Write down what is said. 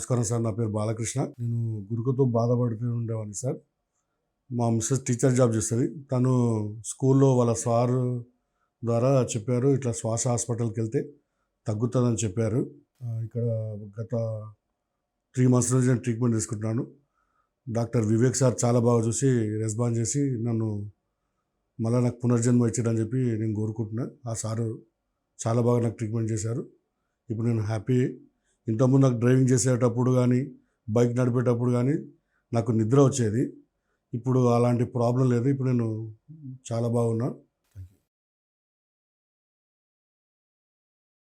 నమస్కారం సార్. నా పేరు బాలకృష్ణ. నేను గురుకుతో బాధపడుతూ ఉండేవాడిని సార్. మా మిసెస్ టీచర్ జాబ్ చేస్తది. తను స్కూల్లో వాళ్ళ సారు ద్వారా చెప్పారు, ఇట్లా శ్వాస హాస్పిటల్‌కెళ్తే తగ్గుతదని చెప్పారు. ఇక్కడ గత 3 మంత్స్ నుంచి నేను ట్రీట్మెంట్ తీసుకుంటున్నాను. డాక్టర్ వివేక్ సార్ చాలా బాగా చూసి రెస్పాన్స్ చేసి నన్ను మళ్ళా నాకు పునర్జన్మ ఇచ్చారని చెప్పి నేను కోరుకుంటున్నా. ఆ సారు చాలా బాగా నాకు ట్రీట్మెంట్ చేశారు. ఇప్పుడు నేను హ్యాపీ. ఇంతకుముందు నాకు డ్రైవింగ్ చేసేటప్పుడు కానీ, బైక్ నడిపేటప్పుడు కానీ నాకు నిద్ర వచ్చేది. ఇప్పుడు అలాంటి ప్రాబ్లం లేదు. ఇప్పుడు నేను చాలా బాగున్నా.